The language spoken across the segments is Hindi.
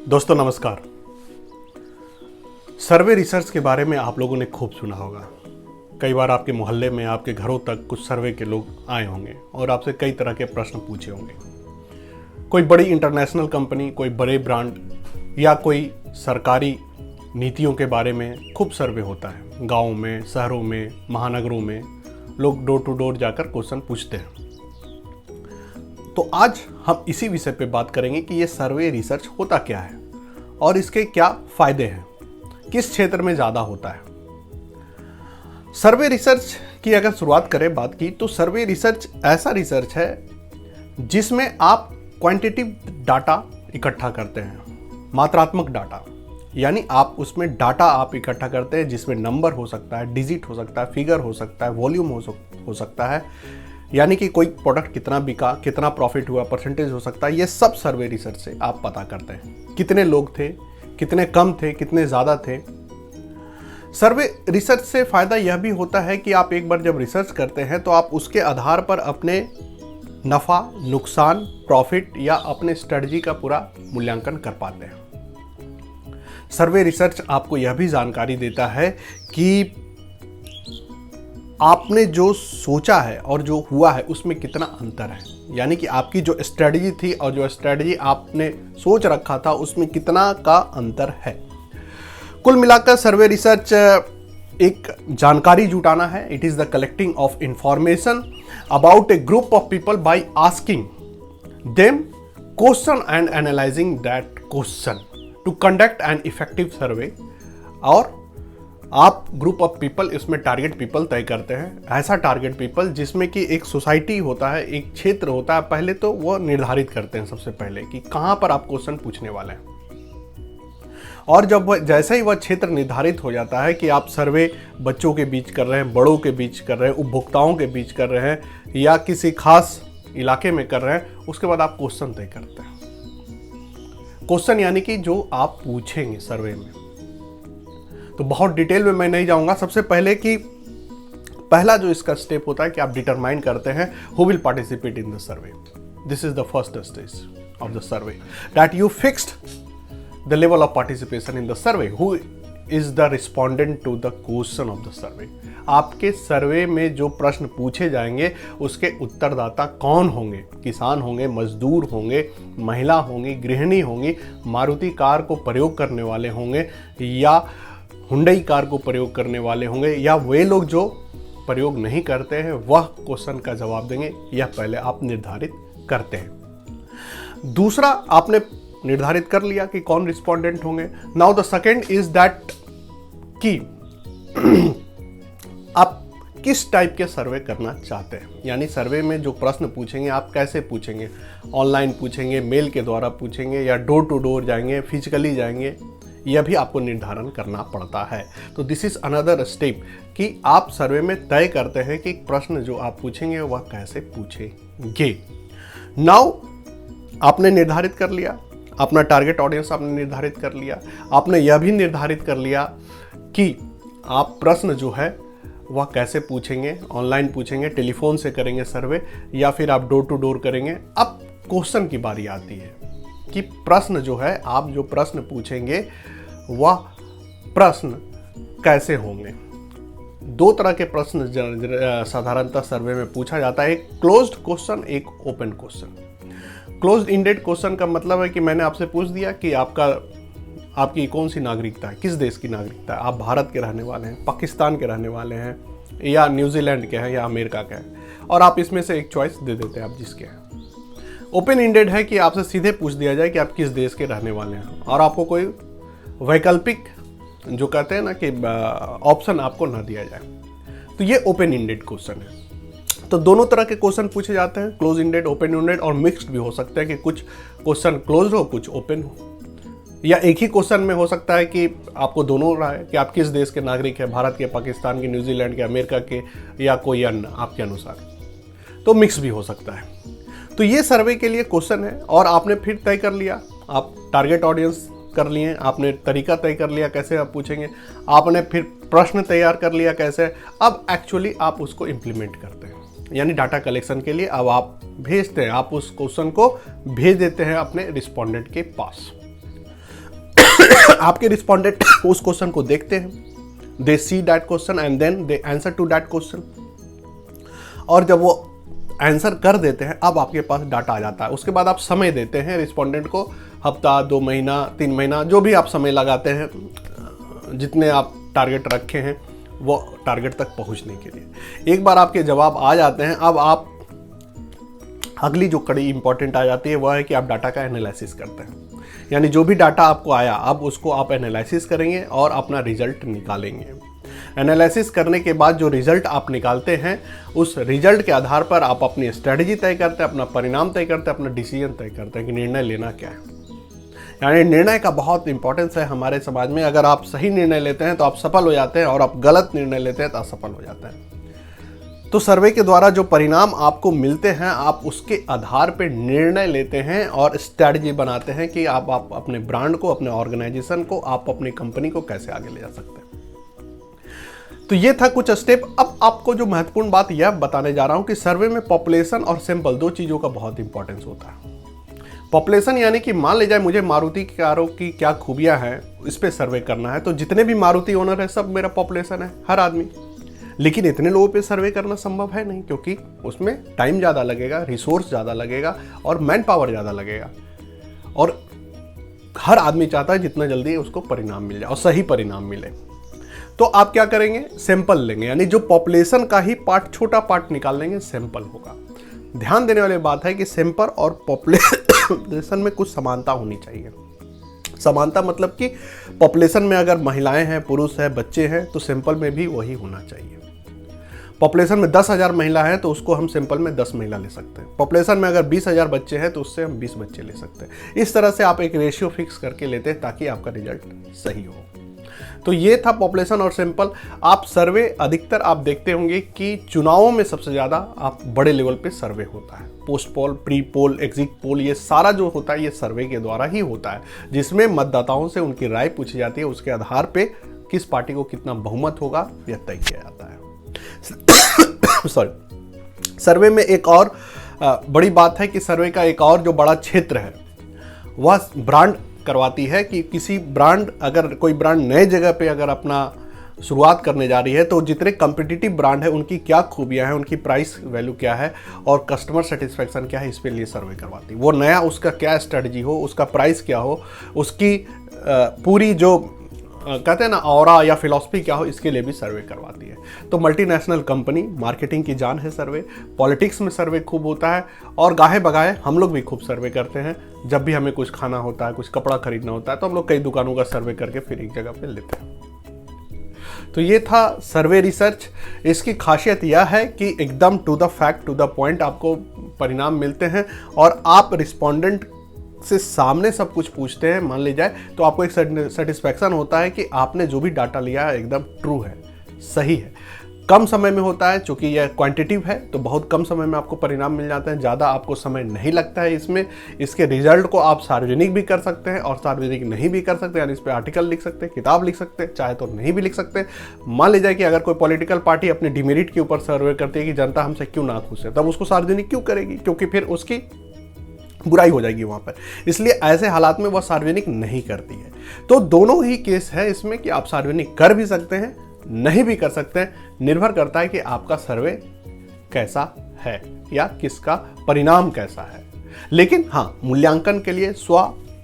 दोस्तों नमस्कार। सर्वे रिसर्च के बारे में आप लोगों ने खूब सुना होगा। कई बार आपके मोहल्ले में, आपके घरों तक कुछ सर्वे के लोग आए होंगे और आपसे कई तरह के प्रश्न पूछे होंगे। कोई बड़ी इंटरनेशनल कंपनी, कोई बड़े ब्रांड या कोई सरकारी नीतियों के बारे में खूब सर्वे होता है। गाँव में, शहरों में, महानगरों में लोग डोर टू डोर जाकर क्वेश्चन पूछते हैं। तो आज हम इसी विषय पे बात करेंगे कि ये सर्वे रिसर्च होता क्या है और इसके क्या फायदे हैं, किस क्षेत्र में ज़्यादा होता है। सर्वे रिसर्च की अगर शुरुआत करें बात की, तो सर्वे रिसर्च ऐसा रिसर्च है जिसमें आप क्वांटिटेटिव डाटा इकट्ठा करते हैं, मात्रात्मक डाटा। यानी आप उसमें डाटा आप इकट्ठा करते हैं जिसमें नंबर हो सकता है, डिजिट हो सकता है, फिगर हो सकता है, वॉल्यूम हो सकता है। यानी कि कोई प्रोडक्ट कितना बिका, कितना प्रॉफिट हुआ, परसेंटेज हो सकता है। ये सब सर्वे रिसर्च से आप पता करते हैं। कितने लोग थे, कितने कम थे, कितने ज़्यादा थे। सर्वे रिसर्च से फ़ायदा यह भी होता है कि आप एक बार जब रिसर्च करते हैं तो आप उसके आधार पर अपने नफ़ा, नुकसान, प्रॉफिट या अपने स्ट्रेटजी का पूरा मूल्यांकन कर पाते हैं। सर्वे रिसर्च आपको यह भी जानकारी देता है कि आपने जो सोचा है और जो हुआ है उसमें कितना अंतर है। यानी कि आपकी जो स्ट्रेटजी थी और जो स्ट्रेटजी आपने सोच रखा था उसमें कितना का अंतर है। कुल मिलाकर सर्वे रिसर्च एक जानकारी जुटाना है। It is the collecting of information about a group of people by asking them question and analysing that question to conduct an effective survey. और आप ग्रुप ऑफ पीपल, इसमें टारगेट पीपल तय करते हैं। ऐसा टारगेट पीपल जिसमें कि एक सोसाइटी होता है, एक क्षेत्र होता है। पहले तो वो निर्धारित करते हैं सबसे पहले कि कहाँ पर आप क्वेश्चन पूछने वाले हैं। और जब जैसे ही वह क्षेत्र निर्धारित हो जाता है कि आप सर्वे बच्चों के बीच कर रहे हैं, बड़ों के बीच कर रहे हैं, उपभोक्ताओं के बीच कर रहे हैं या किसी खास इलाके में कर रहे हैं, उसके बाद आप क्वेश्चन तय करते हैं। क्वेश्चन यानी कि जो आप पूछेंगे सर्वे में। तो बहुत डिटेल में मैं नहीं जाऊंगा। सबसे पहले कि पहला जो इसका स्टेप होता है कि आप डिटरमाइन करते हैं who will participate in the survey. This is the first stage of the survey, that you fixed the level of participation in the survey. Who is the respondent to the question of the survey. आपके सर्वे में जो प्रश्न पूछे जाएंगे उसके उत्तरदाता कौन होंगे। किसान होंगे, मजदूर होंगे, महिला होंगी, गृहिणी होंगी, मारुति कार को प्रयोग करने वाले होंगे या हुंडई कार को प्रयोग करने वाले होंगे, या वे लोग जो प्रयोग नहीं करते हैं वह क्वेश्चन का जवाब देंगे। यह पहले आप निर्धारित करते हैं। दूसरा, आपने निर्धारित कर लिया कि कौन रिस्पोंडेंट होंगे। Now the second is that कि आप किस टाइप के सर्वे करना चाहते हैं। यानी सर्वे में जो प्रश्न पूछेंगे आप कैसे पूछेंगे। ऑनलाइन पूछेंगे, मेल के द्वारा पूछेंगे या डोर टू डोर जाएंगे, फिजिकली जाएंगे, यह भी आपको निर्धारण करना पड़ता है। तो दिस इज अनदर स्टेप कि आप सर्वे में तय करते हैं कि प्रश्न जो आप पूछेंगे वह कैसे पूछेंगे। नाउ आपने निर्धारित कर लिया, अपना टारगेट ऑडियंस आपने निर्धारित कर लिया। आपने यह भी निर्धारित कर लिया कि आप प्रश्न जो है वह कैसे पूछेंगे। ऑनलाइन पूछेंगे, टेलीफोन से करेंगे सर्वे, या फिर आप डोर टू डोर करेंगे। अब क्वेश्चन की बारी आती है कि प्रश्न जो है, आप जो प्रश्न पूछेंगे वह प्रश्न कैसे होंगे। दो तरह के प्रश्न साधारणतः सर्वे में पूछा जाता है, एक क्लोज्ड क्वेश्चन, एक open question. Closed ended question का मतलब है कि मैंने आपसे पूछ दिया कि आपकी कौन सी नागरिकता है, किस देश की नागरिकता है। आप भारत के रहने वाले हैं, पाकिस्तान के रहने वाले हैं, या न्यूजीलैंड के हैं, या अमेरिका के हैं, और आप इसमें से एक चॉइस दे देते हैं आप जिसके हैं। ओपन इंडेड है कि आपसे सीधे पूछ दिया जाए कि आप किस देश के रहने वाले हैं और आपको कोई वैकल्पिक, जो कहते हैं ना कि ऑप्शन आपको ना दिया जाए। तो ये ओपन इंडेड क्वेश्चन है। तो दोनों तरह के क्वेश्चन पूछे जाते हैं, क्लोज इंडेड, ओपन इंडेड, और मिक्स्ड भी हो सकते हैं कि कुछ क्वेश्चन क्लोज हो, कुछ ओपन हो, या एक ही क्वेश्चन में हो सकता है कि आपको दोनों रहा है कि आप किस देश के नागरिक हैं, भारत के, पाकिस्तान के, न्यूजीलैंड के, अमेरिका के, या कोई अन्य आपके अनुसार। तो मिक्स भी हो सकता है। तो ये सर्वे के लिए क्वेश्चन है। और आपने फिर तय कर लिया, आप टारगेट ऑडियंस कर लिए, आपने तरीका तय कर लिया कैसे आप पूछेंगे, आपने फिर प्रश्न तैयार कर लिया कैसे। अब एक्चुअली आप उसको इम्प्लीमेंट करते हैं, यानी डाटा कलेक्शन के लिए अब आप भेजते हैं, आप उस क्वेश्चन को भेज देते हैं अपने रिस्पोंडेंट के पास। आपके रिस्पोंडेंट उस क्वेश्चन को देखते हैं, they see that question and then they answer to that question, और जब वो आंसर कर देते हैं अब आपके पास डाटा आ जाता है। उसके बाद आप समय देते हैं रिस्पोंडेंट को, हफ्ता, 2 महीना, 3 महीना, जो भी आप समय लगाते हैं, जितने आप टारगेट रखे हैं वो टारगेट तक पहुंचने के लिए। एक बार आपके जवाब आ जाते हैं, अब आप अगली जो कड़ी इंपॉर्टेंट आ जाती है वह है कि आप डाटा का एनालिसिस करते हैं। यानी जो भी डाटा आपको आया अब उसको आप एनालिसिस करेंगे और अपना रिजल्ट निकालेंगे। एनालिसिस करने के बाद जो रिजल्ट आप निकालते हैं उस रिजल्ट के आधार पर आप अपनी स्ट्रेटजी तय करते हैं, अपना परिणाम तय करते हैं, अपना डिसीजन तय करते हैं कि निर्णय लेना क्या है। यानी निर्णय का बहुत इंपॉर्टेंस है हमारे समाज में। अगर आप सही निर्णय लेते हैं तो आप सफल हो जाते हैं, और आप गलत निर्णय लेते हैं तो असफल हो जाते हैं। तो सर्वे के द्वारा जो परिणाम आपको मिलते हैं आप उसके आधार पर निर्णय लेते हैं और स्ट्रैटेजी बनाते हैं कि आप अपने ब्रांड को, अपने ऑर्गेनाइजेशन को, आप अपनी कंपनी को कैसे आगे ले जा सकते हैं। तो ये था कुछ स्टेप। अब आपको जो महत्वपूर्ण बात यह बताने जा रहा हूं कि सर्वे में पॉपुलेशन और सैंपल 2 चीज़ों का बहुत इंपॉर्टेंस होता है। पॉपुलेशन यानी कि मान ले जाए मुझे मारुति कारों की क्या खूबियां हैं इस पे सर्वे करना है, तो जितने भी मारुति ओनर है सब मेरा पॉपुलेशन है, हर आदमी। लेकिन इतने लोगों पे सर्वे करना संभव है नहीं, क्योंकि उसमें टाइम ज़्यादा लगेगा, रिसोर्स ज़्यादा लगेगा और मैन पावर ज़्यादा लगेगा। और हर आदमी चाहता है जितना जल्दी उसको परिणाम मिल जाए और सही परिणाम मिले। तो आप क्या करेंगे, सैंपल लेंगे, यानी जो पॉपुलेशन का ही पार्ट, छोटा पार्ट निकाल लेंगे, सैंपल होगा। ध्यान देने वाली बात है कि सैंपल और पॉपुलेशन में कुछ समानता होनी चाहिए। समानता मतलब कि पॉपुलेशन में अगर महिलाएं हैं, पुरुष हैं, बच्चे हैं तो सैंपल में भी वही होना चाहिए। पॉपुलेशन में 10,000 महिला है तो उसको हम सैंपल में 10 महिला ले सकते हैं। पॉपुलेशन में अगर 20,000 बच्चे हैं तो उससे हम 20 बच्चे ले सकते हैं। इस तरह से आप एक रेशियो फिक्स करके लेते हैं ताकि आपका रिजल्ट सही हो। तो ये था पॉपुलेशन और सैंपल। आप सर्वे अधिकतर आप देखते होंगे कि चुनावों में सबसे ज़्यादा आप बड़े लेवल पे सर्वे होता है। पोस्ट पोल, प्री पोल, एग्जिट पोल, ये सारा जो होता है ये सर्वे के द्वारा ही होता है, जिसमें मतदाताओं से उनकी राय पूछी जाती है। उसके आधार पे किस पार्टी को कितना बहुमत होगा यह तय किया जाता है। सॉरी, सर्वे में एक और बड़ी बात है कि सर्वे का एक और जो बड़ा क्षेत्र है वह ब्रांड करवाती है कि किसी ब्रांड, अगर कोई ब्रांड नए जगह पे अगर अपना शुरुआत करने जा रही है तो जितने कम्पिटिटिव ब्रांड है उनकी क्या खूबियां हैं, उनकी प्राइस वैल्यू क्या है और कस्टमर सेटिस्फेक्शन क्या है, इस पे लिए सर्वे करवाती है। वो नया उसका क्या स्ट्रेटजी हो, उसका प्राइस क्या हो, उसकी पूरी जो कहते हैं ना ऑरा या फिलॉसफी क्या हो, इसके लिए भी सर्वे करवाती है। तो मल्टीनेशनल कंपनी, मार्केटिंग की जान है सर्वे। पॉलिटिक्स में सर्वे खूब होता है और गाहे बगाहे हम लोग भी खूब सर्वे करते हैं। जब भी हमें कुछ खाना होता है, कुछ कपड़ा खरीदना होता है तो हम लोग कई दुकानों का सर्वे करके फिर एक जगह पे लेते हैं। तो ये था सर्वे रिसर्च। इसकी खासियत यह है कि एकदम to the fact, to the point आपको परिणाम मिलते हैं और आप रिस्पोंडेंट से सामने सब कुछ पूछते हैं, मान ली जाए, तो आपको एक सेटिस्फैक्शन होता है कि आपने जो भी डाटा लिया है एकदम ट्रू है, सही है। कम समय में होता है, चूंकि यह क्वांटिटिव है तो बहुत कम समय में आपको परिणाम मिल जाते हैं, ज़्यादा आपको समय नहीं लगता है इसमें। इसके रिजल्ट को आप सार्वजनिक भी कर सकते हैं और सार्वजनिक नहीं भी कर सकते, यानी इस पर आर्टिकल लिख सकते हैं, किताब लिख सकते हैं, चाहे तो नहीं भी लिख सकते। मान लीजिए कि अगर कोई पॉलिटिकल पार्टी अपने डिमेरिट के ऊपर सर्वे करती है कि जनता हमसे क्यों ना खुश है, तब उसको सार्वजनिक क्यों करेगी, क्योंकि फिर उसकी बुराई हो जाएगी वहां पर। इसलिए ऐसे हालात में वह सार्वजनिक नहीं करती है। तो दोनों ही केस है इसमें कि आप सार्वजनिक कर भी सकते हैं, नहीं भी कर सकते हैं। निर्भर करता है कि आपका सर्वे कैसा है या किसका परिणाम कैसा है। लेकिन हाँ, मूल्यांकन के लिए, स्व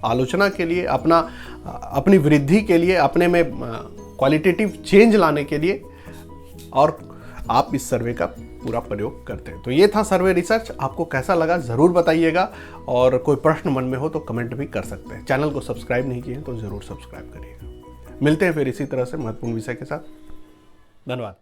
आलोचना के लिए, अपनी वृद्धि के लिए, अपने में क्वालिटेटिव चेंज लाने के लिए और आप इस सर्वे का पूरा प्रयोग करते हैं। तो ये था सर्वे रिसर्च। आपको कैसा लगा ज़रूर बताइएगा और कोई प्रश्न मन में हो तो कमेंट भी कर सकते हैं। चैनल को सब्सक्राइब नहीं किए तो ज़रूर सब्सक्राइब करिएगा। मिलते हैं फिर इसी तरह से महत्वपूर्ण विषय के साथ। धन्यवाद।